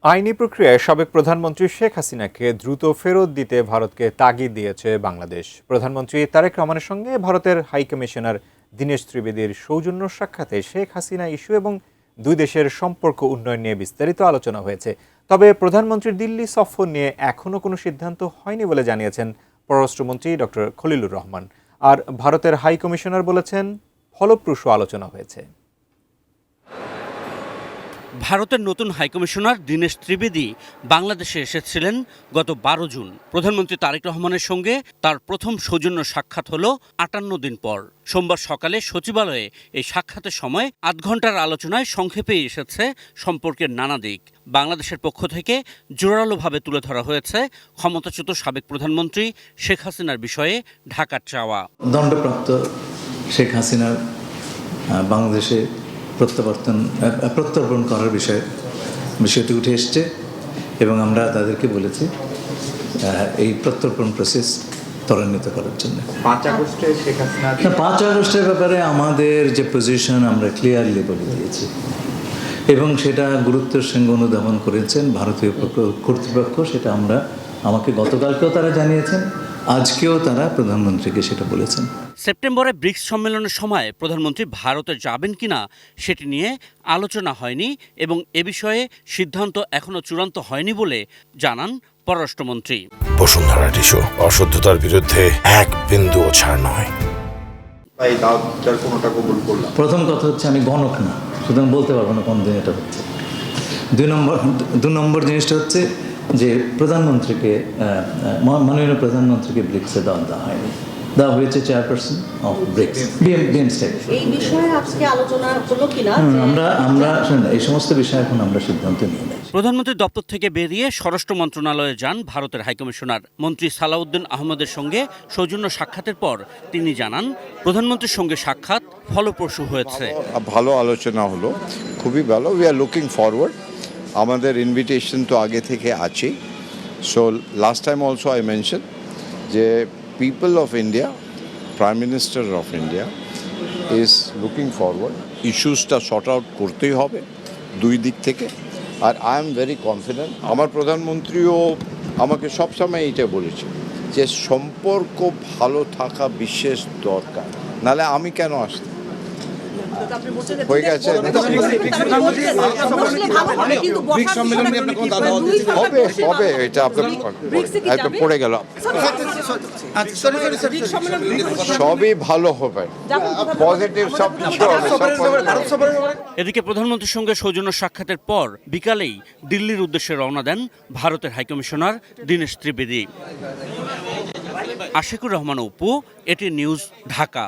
আইনি প্রক্রিয়ায় সাবেক প্রধানমন্ত্রী শেখ হাসিনাকে দ্রুত ফেরত দিতে ভারতকে তাগিদ দিয়েছে বাংলাদেশ। প্রধানমন্ত্রী তারেক রহমানের সঙ্গে ভারতের হাইকমিশনার দীনেশ ত্রিবেদীর সৌজন্য সাক্ষাতে শেখ হাসিনা ইস্যু এবং দুই দেশের সম্পর্ক উন্নয়ন নিয়ে বিস্তারিত আলোচনা হয়েছে। তবে প্রধানমন্ত্রীর দিল্লি সফর নিয়ে এখনও কোনো সিদ্ধান্ত হয়নি বলে জানিয়েছেন পররাষ্ট্রমন্ত্রী ডক্টর খলিলুর রহমান। আর ভারতের হাইকমিশনার বলেছেন ফলপ্রসূ আলোচনা হয়েছে। ভারতের নতুন হাইকমিশনার দীনেশ ত্রিবেদী বাংলাদেশে এসেছিলেন গত 12 জুন। প্রধানমন্ত্রী তারেক রহমানের সঙ্গে তার প্রথম সৌজন্য সাক্ষাৎ হল 58 দিন পর। সোমবার সকালে সচিবালয়ে এই সাক্ষাতের সময় 8 ঘন্টার আলোচনায় সংক্ষেপে এসেছে সম্পর্কের নানা দিক। বাংলাদেশের পক্ষ থেকে জোরালোভাবে তুলে ধরা হয়েছে ক্ষমতাচ্যুত সাবেক প্রধানমন্ত্রী শেখ হাসিনার বিষয়ে ঢাকার চাওয়া। দণ্ডপ্রাপ্ত শেখ হাসিনার বাংলাদেশে প্রত্যর্পণ করার বিষয়টি উঠে এসছে এবং আমরা তাদেরকে বলেছি এই প্রত্যর্পণ প্রসেস ত্বরান্বিত করার জন্য। 5 আগস্টের ব্যাপারে আমাদের যে পজিশন আমরা ক্লিয়ারলি বলে দিয়েছি এবং সেটা গুরুত্বের সঙ্গে অনুধাবন করেছেন ভারতীয় কর্তৃপক্ষ। সেটা আমাকে গতকালকেও তারা জানিয়েছেন, আজকেও তারা প্রধানমন্ত্রীকে সেটা বলেছেন। সেপ্টেম্বরে ব্রিক্স সম্মেলনের সময় প্রধানমন্ত্রী ভারতে যাবেন কিনা সেটি নিয়ে আলোচনা হয়নি এবং এ বিষয়ে সিদ্ধান্ত এখনো চূড়ান্ত হয়নি বলে জানান পররাষ্ট্রমন্ত্রী। বসুন্ধরা টিস্যু অশুদ্ধতার বিরুদ্ধে এক বিন্দুও ছাড় নয়। প্রথম কথা হচ্ছে আমি গণক না, সুতরাং বলতে পারবো না কোন দিন এটা হচ্ছে। 2 নম্বর জিনিসটা হচ্ছে যে প্রধানমন্ত্রীকে মাননীয় প্রধানমন্ত্রীকে ব্রিক্সে দেওয়া হয়নি, দেওয়া হয়েছে চেয়ারপারসন অফ ব্রিক্স বিএমস্টেক। এই বিষয়ে আজকে আলোচনা হলো কিনা আমরা এই সমস্ত বিষয়ে এখন আমরা সিদ্ধান্ত নিয়ে নেই। প্রধানমন্ত্রীর দপ্তর থেকে বেরিয়ে স্বরাষ্ট্র মন্ত্রণালয়ে যান ভারতের হাইকমিশনার। মন্ত্রী সালাউদ্দিন আহমেদের সঙ্গে সৌজন্য সাক্ষাতের পর তিনি জানান প্রধানমন্ত্রীর সঙ্গে সাক্ষাৎ ফলপ্রসূ হয়েছে। ভালো আলোচনা হলো, খুবই ভালো। We are looking forward. আমাদের ইনভিটেশন তো আগে থেকে আছে। So last time also I mention যে people of India, prime minister of India is looking forward. ইস্যুসটা শর্ট আউট করতেই হবে দুই দিক থেকে। আর আই এম ভেরি কনফিডেন্ট। আমার প্রধানমন্ত্রীও আমাকে সবসময় এইটা বলেছে যে সম্পর্ক ভালো থাকা বিশেষ দরকার, নাহলে আমি কেন আসতাম। হয়ে গেছে, হবে এটা আপনার পড়ে গেল। সবই ভালো হবে, পজিটিভ সব কিছু হবে। এদিকে প্রধানমন্ত্রীর সঙ্গে সৌজন্য সাক্ষাতের পর বিকালেই দিল্লির উদ্দেশ্যে রওনা দেন ভারতের হাইকমিশনার দীনেশ ত্রিবেদী। আশিকুর রহমান অপু, এটি নিউজ, ঢাকা।